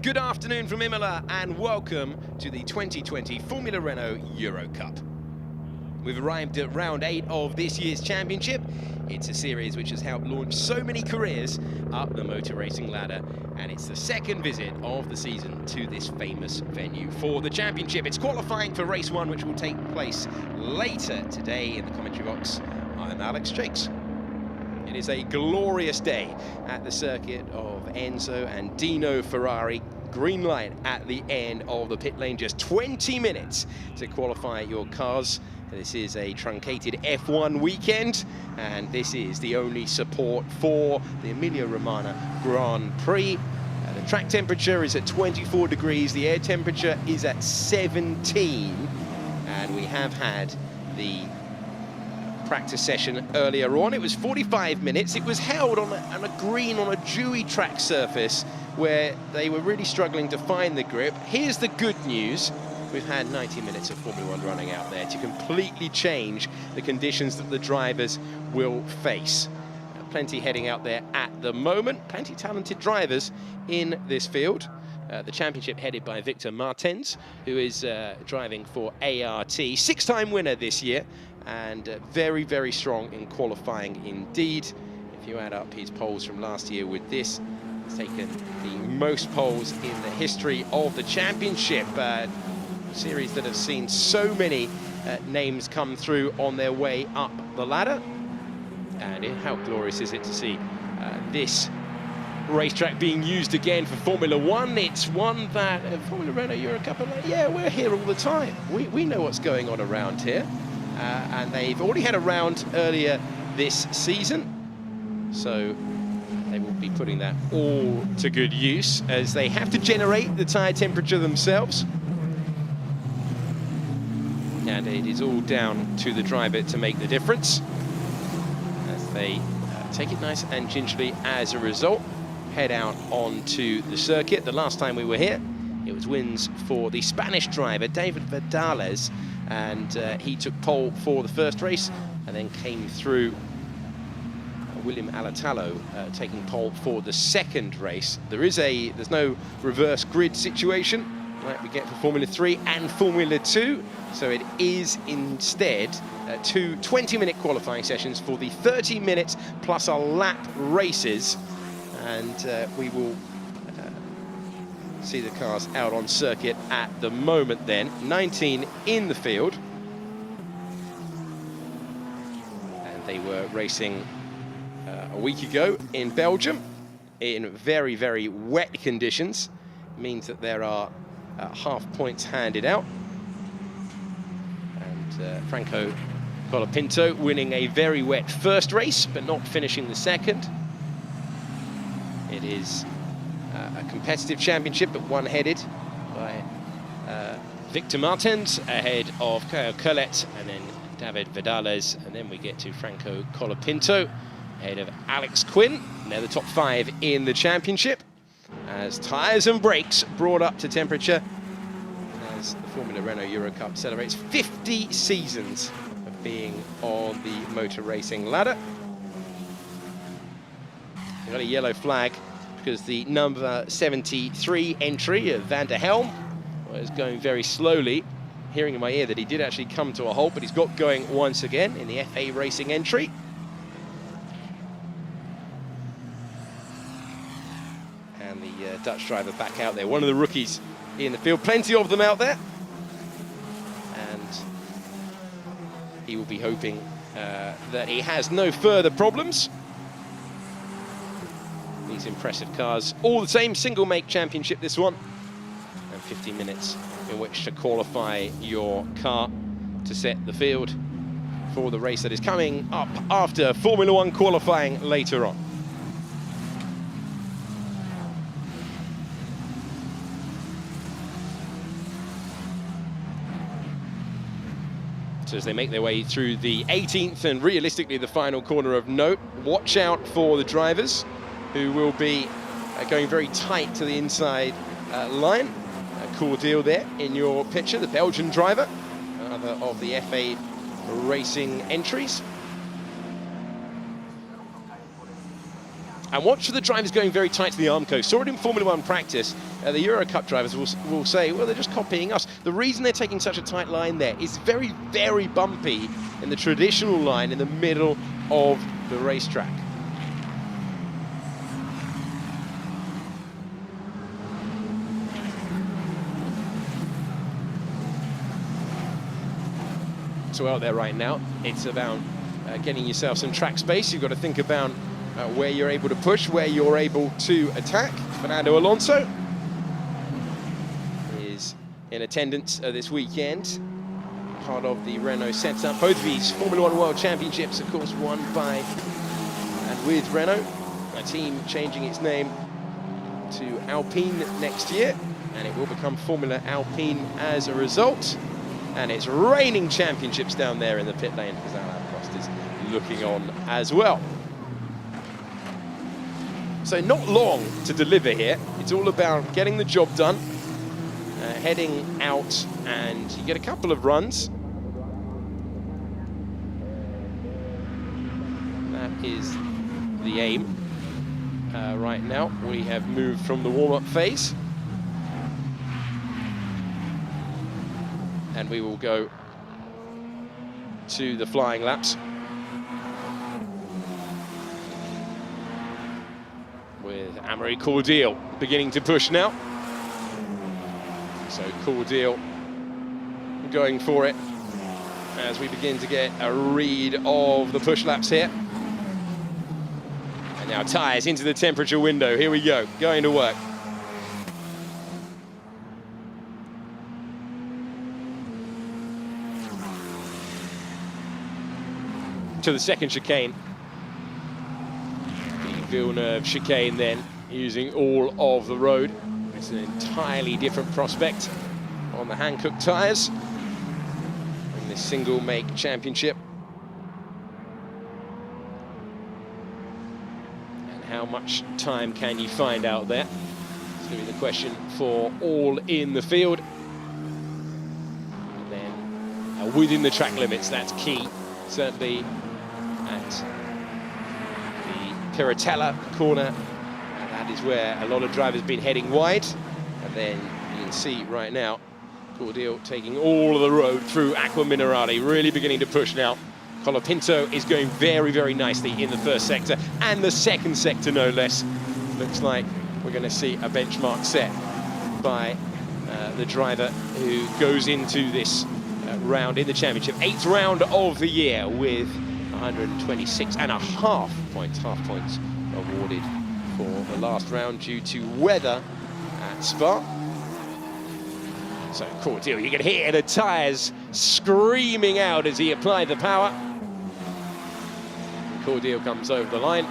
Good afternoon from Imola and welcome to the 2020 Formula Renault Eurocup. We've arrived at round 8 of this year's championship. It's a series which has helped launch so many careers up the motor racing ladder, and it's the second visit of the season to this famous venue for the championship. It's qualifying for race 1, which will take place later today. In the commentary box, I'm Alex Jakes. It is a glorious day at the circuit of Enzo and Dino Ferrari. Green light at the end of the pit lane, just 20 minutes to qualify your cars. This is a truncated F1 weekend, and this is the only support for the Emilia-Romagna Grand Prix. The track temperature is at 24 degrees, the air temperature is at 17, and we have had the practice session earlier on. It was 45 minutes. It was held on a green, on a dewy track surface where they were really struggling to find the grip. Here's the good news. We've had 90 minutes of Formula 1 running out there to completely change the conditions that the drivers will face. Plenty heading out there at the moment. Plenty talented drivers in this field. The championship headed by Victor Martens, who is driving for ART. Six-time winner this year, and very, very strong in qualifying indeed. If you add up his poles from last year with this, he's taken the most poles in the history of the championship. Series that have seen so many names come through on their way up the ladder. And how glorious is it to see this racetrack being used again for Formula 1. It's one that Formula Renault Eurocup are like, yeah, we're here all the time. We know what's going on around here. And they've already had a round earlier this season. So they will be putting that all to good use as they have to generate the tyre temperature themselves. And it is all down to the driver to make the difference as they take it nice and gingerly as a result. Head out onto the circuit. The last time we were here, it was wins for the Spanish driver, David Vidales, and he took pole for the first race and then came through William Alatalo taking pole for the second race. There's no reverse grid situation like we get for Formula 3 and Formula 2, so it is instead two 20-minute qualifying sessions for the 30 minutes plus a lap races, and we will see the cars out on circuit at the moment then. 19 in the field, and they were racing a week ago in Belgium in very, very wet conditions. Means that there are half points handed out, and Franco Colapinto winning a very wet first race but not finishing the second. It is a competitive championship, but one-headed by Victor Martens ahead of Caio Collet and then David Vidales, and then we get to Franco Colapinto ahead of Alex Quinn. And they're the top 5 in the championship as tyres and brakes brought up to temperature as the Formula Renault Eurocup celebrates 50 seasons of being on the motor racing ladder. We've got a yellow flag because the number 73 entry of Van der Helm was going very slowly. Hearing in my ear that he did actually come to a halt, but he's got going once again in the FA Racing entry. And the Dutch driver back out there, one of the rookies in the field, plenty of them out there. And he will be hoping that he has no further problems. These impressive cars, all the same, single make championship this one, and 50 minutes in which to qualify your car to set the field for the race that is coming up after Formula 1 qualifying later on. So as they make their way through the 18th and realistically the final corner of note, watch out for the drivers who will be going very tight to the inside line. A cool deal there in your picture, the Belgian driver, another of the FA Racing entries. And watch for the drivers going very tight to the Armco. Saw it in Formula 1 practice. the Eurocup drivers will say, well, they're just copying us. The reason they're taking such a tight line there is very, very bumpy in the traditional line in the middle of the racetrack. So out there right now, it's about getting yourself some track space. You've got to think about where you're able to push, where you're able to attack. Fernando Alonso is in attendance this weekend, part of the Renault setup. Both of these Formula 1 World Championships, of course, won by and with Renault, a team changing its name to Alpine next year, and it will become Formula Alpine as a result. And it's raining championships down there in the pit lane because Alain Prost is looking on as well. So not long to deliver here. It's all about getting the job done, heading out, and you get a couple of runs. That is the aim. Right now, we have moved from the warm-up phase. And we will go to the flying laps with Amaury Cordeel beginning to push now. So Cordeel going for it as we begin to get a read of the push laps here. And now tyres into the temperature window. Here we go, going to work. To the second chicane. The Villeneuve chicane then, using all of the road. It's an entirely different prospect on the Hankook tyres in this single make championship. And how much time can you find out there? It's going to be the question for all in the field. And then within the track limits, that's key. Certainly at the Piratella corner, and that is where a lot of drivers have been heading wide. And then you can see right now, Cordeel taking all of the road through Acqua Minerale, really beginning to push now. Colapinto is going very, very nicely in the first sector, and the second sector no less. Looks like we're going to see a benchmark set by the driver who goes into this round in the championship. 8th round of the year with 126.5 points, half points awarded for the last round due to weather at Spa. So Cordeel, you can hear the tyres screaming out as he applied the power. Cordeel comes over the line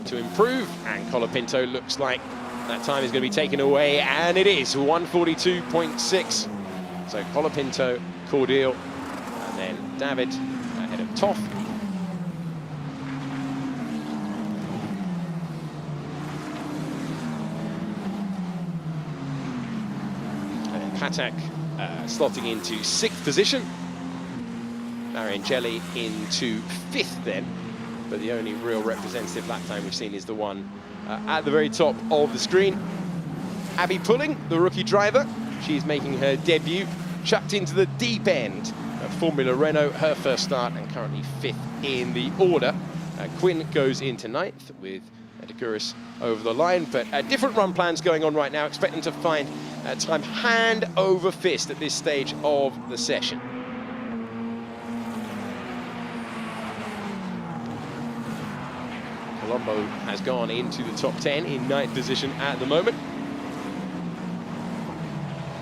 to improve, and Colapinto looks like that time is going to be taken away, and it is 142.6. So Colapinto, Cordeel, and then David ahead of Toff. And Patak slotting into 6th position. Marangelli into 5th then. But the only real representative lap time we've seen is the one at the very top of the screen. Abby Pulling, the rookie driver, she's making her debut, chucked into the deep end of Formula Renault, her first start, and currently 5th in the order. Quinn goes into 9th with Ediguris over the line, but different run plans going on right now. Expect them to find time hand over fist at this stage of the session. Colombo has gone into the top 10 in 9th position at the moment.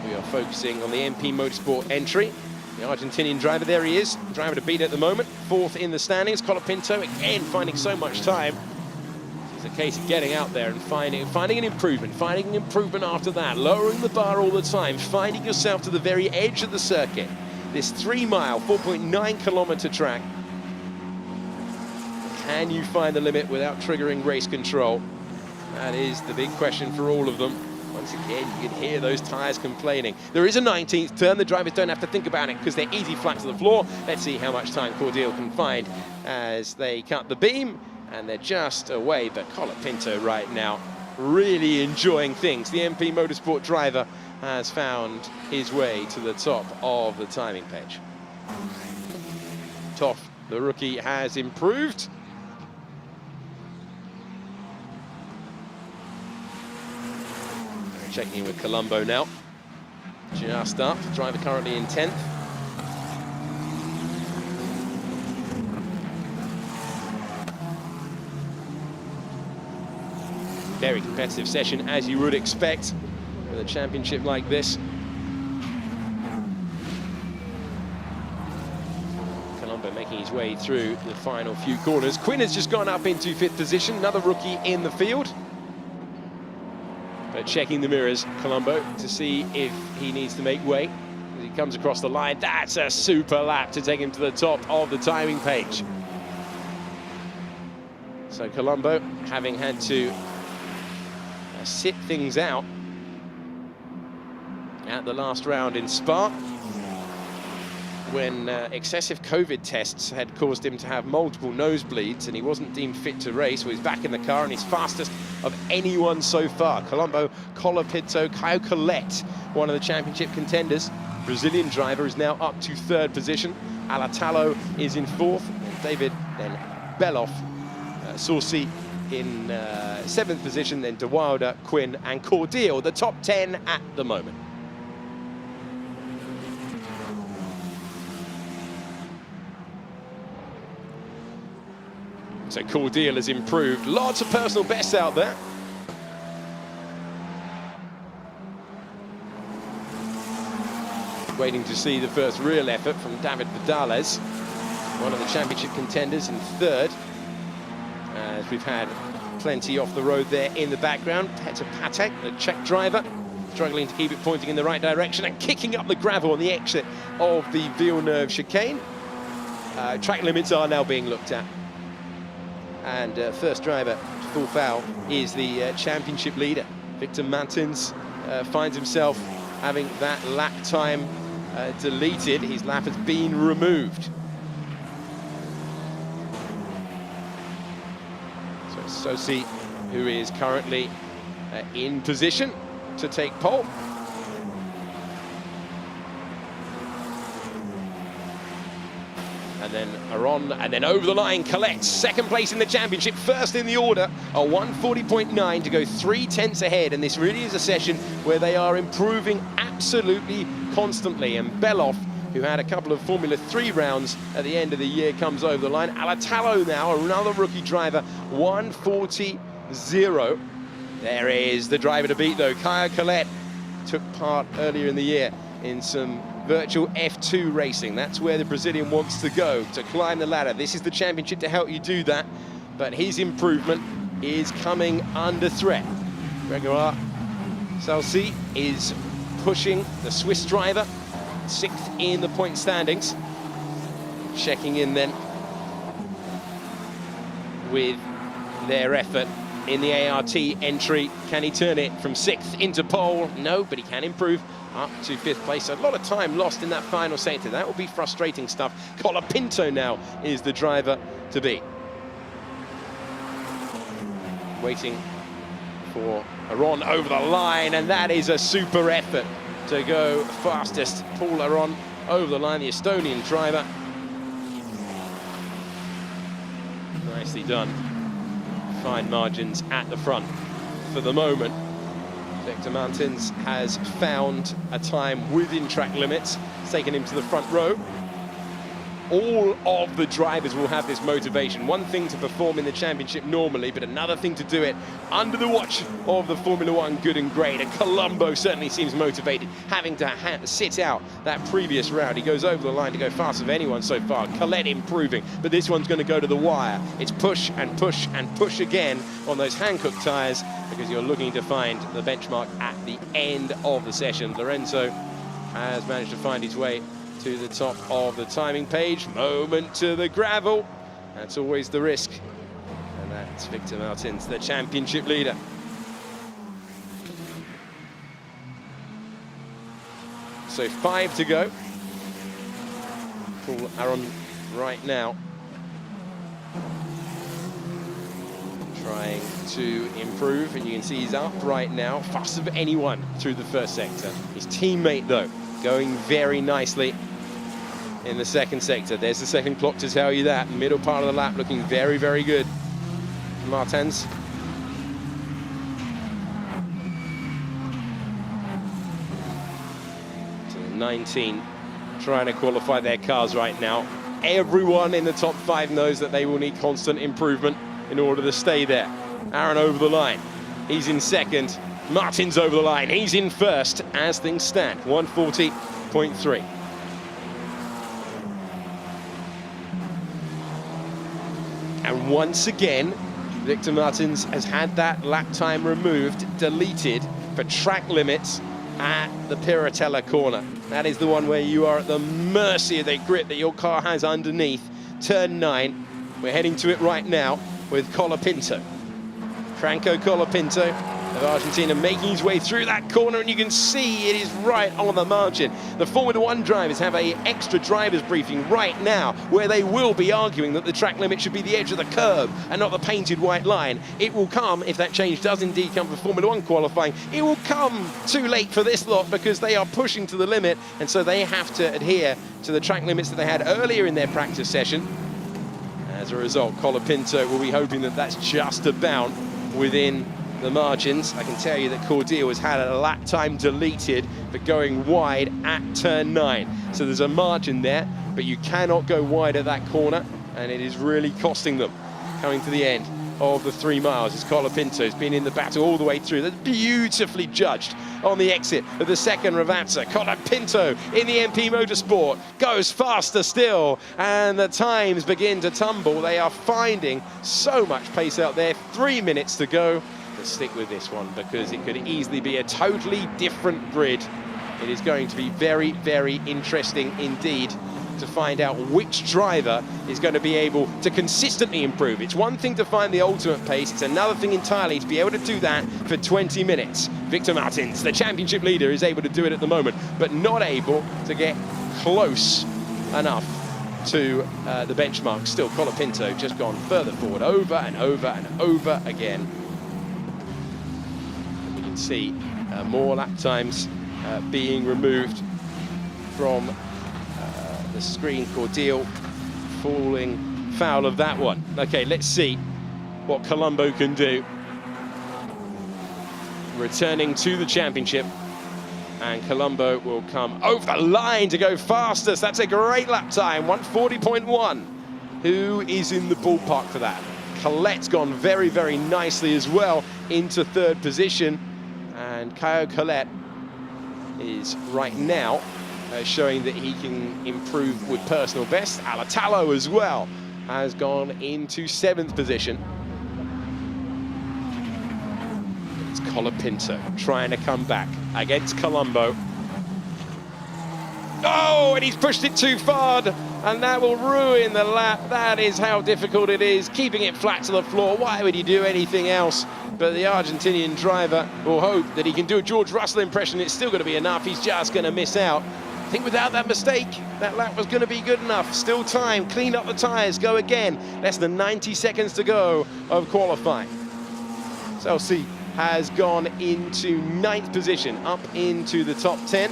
We are focusing on the MP Motorsport entry. The Argentinian driver, there he is, driver to beat at the moment, 4th in the standings. Colapinto again finding so much time. It's a case of getting out there and finding an improvement after that, lowering the bar all the time, finding yourself to the very edge of the circuit. This 3-mile, 4.9-kilometer track. Can you find the limit without triggering race control? That is the big question for all of them. Once again, you can hear those tyres complaining. There is a 19th turn. The drivers don't have to think about it because they're easy flat to the floor. Let's see how much time Cordeel can find as they cut the beam. And they're just away, but Colapinto right now really enjoying things. The MP Motorsport driver has found his way to the top of the timing page. Toff, the rookie, has improved. Checking in with Colombo now. Just up, driver currently in 10th. Very competitive session, as you would expect with a championship like this. Colombo making his way through the final few corners. Quinn has just gone up into 5th position, another rookie in the field. But checking the mirrors, Colombo, to see if he needs to make way. As he comes across the line, that's a super lap to take him to the top of the timing page. So Colombo, having had to sit things out at the last round in Spa, when excessive COVID tests had caused him to have multiple nosebleeds and he wasn't deemed fit to race. So he's back in the car and he's fastest of anyone so far. Colombo, Colapinto, Caio Collet, one of the championship contenders. Brazilian driver is now up to 3rd position. Alatalo is in 4th. David, then Beloff, Sorsi in 7th position, then De Wilder, Quinn and Cordial, the top 10 at the moment. So Cordial has improved. Lots of personal bests out there. Waiting to see the first real effort from David Vidales, one of the championship contenders in 3rd. As we've had plenty off the road there in the background. Petr Patek, the Czech driver, struggling to keep it pointing in the right direction and kicking up the gravel on the exit of the Villeneuve chicane. Track limits are now being looked at. And first driver to full foul is the championship leader. Victor Martins finds himself having that lap time deleted. His lap has been removed. So Sosi, who is currently in position to take pole. And then Aron, and then over the line, Collet, 2nd place in the championship, 1st in the order, a 1:40.9 to go 3/10 ahead. And this really is a session where they are improving absolutely constantly. And Beloff, who had a couple of Formula 3 rounds at the end of the year, comes over the line. Alatalo now, another rookie driver, 1:40.0. There is the driver to beat, though. Caio Collet took part earlier in the year in some virtual F2 racing. That's where the Brazilian wants to go, to climb the ladder. This is the championship to help you do that, but his improvement is coming under threat. Gregoire Salsi is pushing the Swiss driver, 6th in the point standings. Checking in then with their effort in the ART entry. Can he turn it from 6th into pole? No, but he can improve up to 5th place. A lot of time lost in that final sector. That will be frustrating stuff. Colapinto now is the driver to beat. Waiting for Aron over the line, and that is a super effort to go fastest. Paul Aron over the line, the Estonian driver. Nicely done. Fine margins at the front for the moment. Victor Martins has found a time within track limits, taken him to the front row. All of the drivers will have this motivation. One thing to perform in the championship normally, but another thing to do it under the watch of the Formula One good and great. And Colombo certainly seems motivated, having to sit out that previous round. He goes over the line to go faster than anyone so far. Collet improving, but this one's going to go to the wire. It's push and push and push again on those Hankook tyres, because you're looking to find the benchmark at the end of the session. Lorenzo has managed to find his way to the top of the timing page. Moment to the gravel. That's always the risk. And that's Victor Martins, the championship leader. So 5 to go. Paul Aron right now trying to improve, and you can see he's up right now, fast of anyone through the first sector. His teammate, though, going very nicely in the second sector. There's the second clock to tell you that. Middle part of the lap looking very, very good. Martins. So 19 trying to qualify their cars right now. Everyone in the top 5 knows that they will need constant improvement in order to stay there. Aaron over the line. He's in second. Martin's over the line. He's in first as things stand. 140.3. And once again, Victor Martins has had that lap time removed, deleted for track limits at the Piratella corner. That is the one where you are at the mercy of the grip that your car has underneath. Turn 9. We're heading to it right now with Colapinto. Franco Colapinto of Argentina making his way through that corner, and you can see it is right on the margin. The Formula One drivers have an extra drivers briefing right now where they will be arguing that the track limit should be the edge of the curb and not the painted white line. It will come, if that change does indeed come for Formula One qualifying, it will come too late for this lot because they are pushing to the limit, and so they have to adhere to the track limits that they had earlier in their practice session. As a result, Colapinto will be hoping that that's just about within the margins. I can tell you that Cordial has had a lap time deleted for going wide at turn 9. So there's a margin there, but you cannot go wide at that corner, and it is really costing them coming to the end of the 3 miles as Colapinto's been in the battle all the way through. That's beautifully judged on the exit of the second Ravazza. Colapinto in the MP Motorsport goes faster still, and the times begin to tumble. They are finding so much pace out there. 3 minutes to go. Let's stick with this one because it could easily be a totally different grid. It is going to be very, very interesting indeed to find out which driver is going to be able to consistently improve. It's one thing to find the ultimate pace, it's another thing entirely to be able to do that for 20 minutes. Victor Martins, the championship leader, is able to do it at the moment, but not able to get close enough to the benchmark. Still, Colapinto just gone further forward, over and over and over again. And you can see more lap times being removed from the screen. Cordial falling foul of that one. Okay, let's see what Colombo can do. Returning to the championship, and Colombo will come over the line to go fastest. That's a great lap time, 140.1. Who is in the ballpark for that? Colette's gone very, very nicely as well into third position, and Caio Colette is right now showing that he can improve with personal best. Alatalo as well has gone into 7th position. It's Colapinto trying to come back against Colombo. Oh, and he's pushed it too far, and that will ruin the lap. That is how difficult it is, keeping it flat to the floor. Why would he do anything else? But the Argentinian driver will hope that he can do a George Russell impression. It's still going to be enough. He's just going to miss out. I think without that mistake, that lap was going to be good enough. Still time, clean up the tyres, go again. Less than 90 seconds to go of qualifying. Celsi has gone into 9th position, up into the top 10.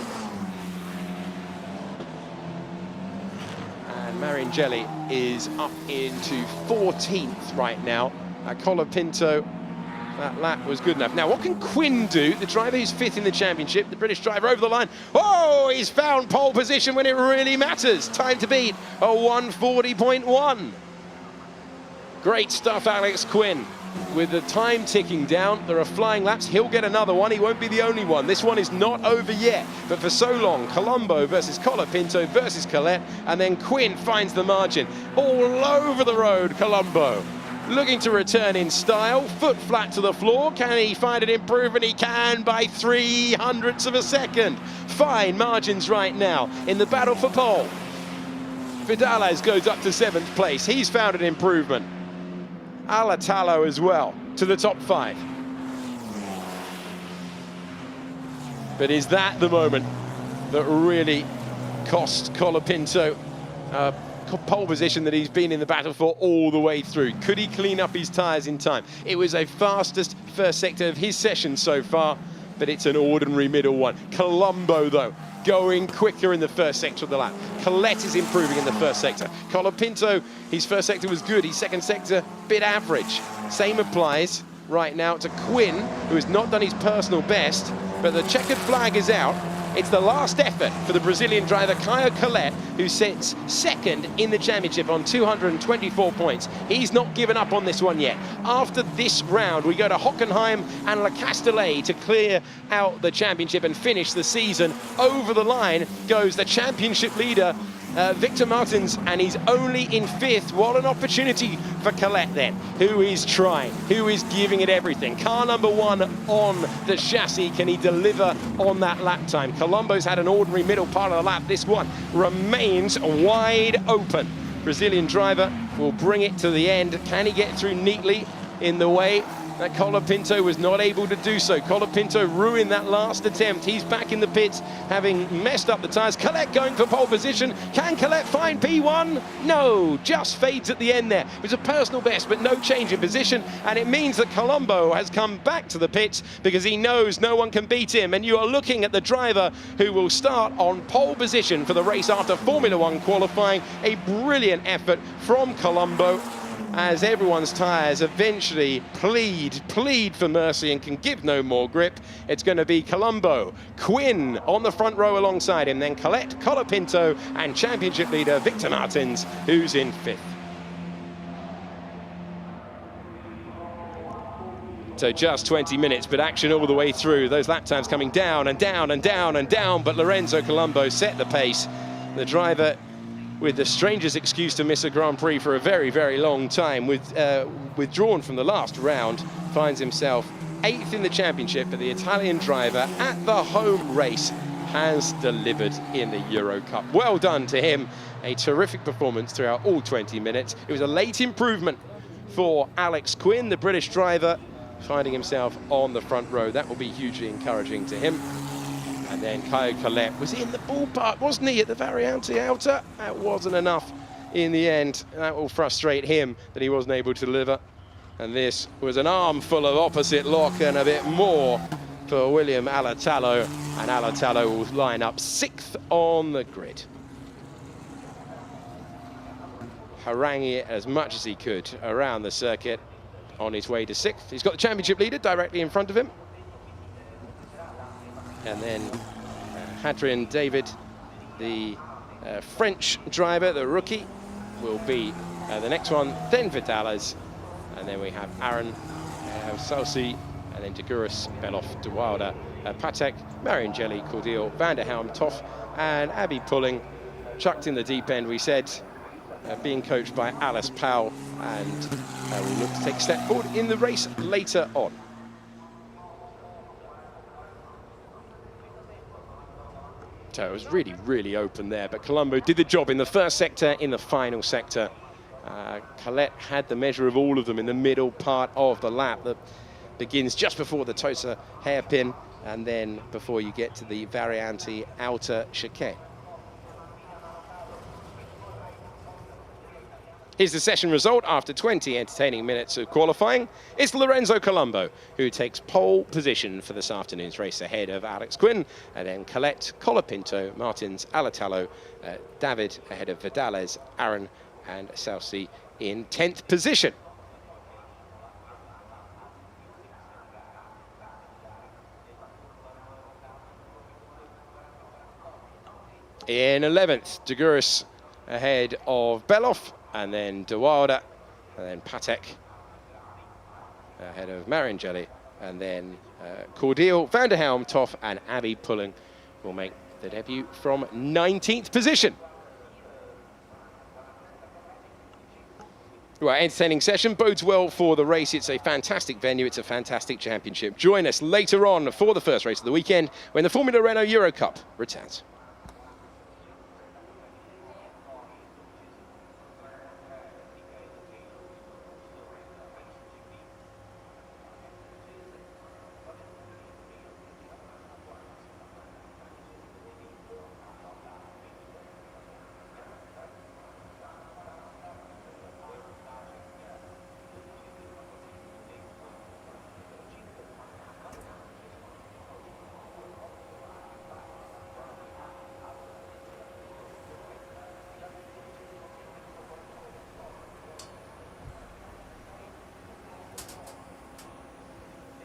And Maringelli is up into 14th right now. Colapinto, that lap was good enough. Now, what can Quinn do? The driver who's 5th in the championship, the British driver over the line. Oh, he's found pole position when it really matters. Time to beat a 140.1. Great stuff, Alex Quinn. With the time ticking down, there are flying laps. He'll get another one. He won't be the only one. This one is not over yet. But for so long, Colombo versus Colapinto versus Colette, and then Quinn finds the margin. All over the road, Colombo. Looking to return in style, foot flat to the floor. Can he find an improvement? He can by 0.03 of a second. Fine margins right now in the battle for pole. Vidales goes up to 7th place. He's found an improvement. Alatalo as well to the top 5. But is that the moment that really cost Colapinto pole position that he's been in the battle for all the way through. Could he clean up his tyres in time? It was a fastest first sector of his session so far, but it's an ordinary middle one. Colombo, though, going quicker in the first sector of the lap. Colette is improving in the first sector. Colapinto, his first sector was good. His second sector, bit average. Same applies right now to Quinn, who has not done his personal best, but the checkered flag is out. It's the last effort for the Brazilian driver, Caio Collet, who sits second in the championship on 224 points. He's not given up on this one yet. After this round, we go to Hockenheim and Le Castellet to clear out the championship and finish the season. Over the line goes the championship leader, Victor Martins, and he's only in fifth. What an opportunity for Colette then, who is trying, who is giving it everything. Car number one on the chassis. Can he deliver on that lap time? Colombo's had an ordinary middle part of the lap. This one remains wide open. Brazilian driver will bring it to the end. Can he get through neatly in the way that Colapinto was not able to do so? Colapinto ruined that last attempt. He's back in the pits, having messed up the tyres. Colette going for pole position. Can Colette find P1? No, just fades at the end there. It was a personal best, but no change in position, and it means that Colombo has come back to the pits because he knows no one can beat him. And you are looking at the driver who will start on pole position for the race after Formula One qualifying. A brilliant effort from Colombo, as everyone's tyres eventually plead for mercy and can give no more grip. It's going to be Colombo, Quinn on the front row alongside him, then Colette, Colapinto, and championship leader Victor Martins, who's in fifth. So just 20 minutes, but action all the way through. Those lap times coming down and down and down and down, but Lorenzo Colombo set the pace. The driver, with the strangest excuse to miss a Grand Prix for a very, very long time, withdrawn from the last round, finds himself 8th in the championship, but the Italian driver at the home race has delivered in the Eurocup. Well done to him. A terrific performance throughout all 20 minutes. It was a late improvement for Alex Quinn, the British driver, finding himself on the front row. That will be hugely encouraging to him. And then Caio Collet was in the ballpark, wasn't he, at the Variante outer? That wasn't enough in the end. That will frustrate him that he wasn't able to deliver. And this was an armful of opposite lock and a bit more for William Alatalo. And Alatalo will line up 6th on the grid. Haranguing it as much as he could around the circuit on his way to 6th. He's got the championship leader directly in front of him. And then Hadrian David, the French driver, the rookie, will be the next one. Then Vidales, and then we have Aaron Salsi, and then Deguris, Beloff, De Wilder, Patek, Mariangeli, Cordial, Van der Helm, Toff, and Abby Pulling, chucked in the deep end, we said, being coached by Alice Powell, and will look to take a step forward in the race later on. So it was really, really open there, but Colombo did the job in the first sector, in the final sector. Colette had the measure of all of them in the middle part of the lap that begins just before the Tosa hairpin and then before you get to the Variante outer chicane. Here's the session result after 20 entertaining minutes of qualifying. It's Lorenzo Colombo who takes pole position for this afternoon's race ahead of Alex Quinn, and then Colette, Colapinto, Martins, Alatalo, David ahead of Vidales, Aaron and Salsi in 10th position. In 11th, Deguris ahead of Beloff, and then De Wilder, and then Patek ahead of Mariangeli, and then Cordial, Van der Helm, Toff, and Abby Pulling will make the debut from 19th position. Right, entertaining session, bodes well for the race. It's a fantastic venue, it's a fantastic championship. Join us later on for the first race of the weekend when the Formula Renault Eurocup returns.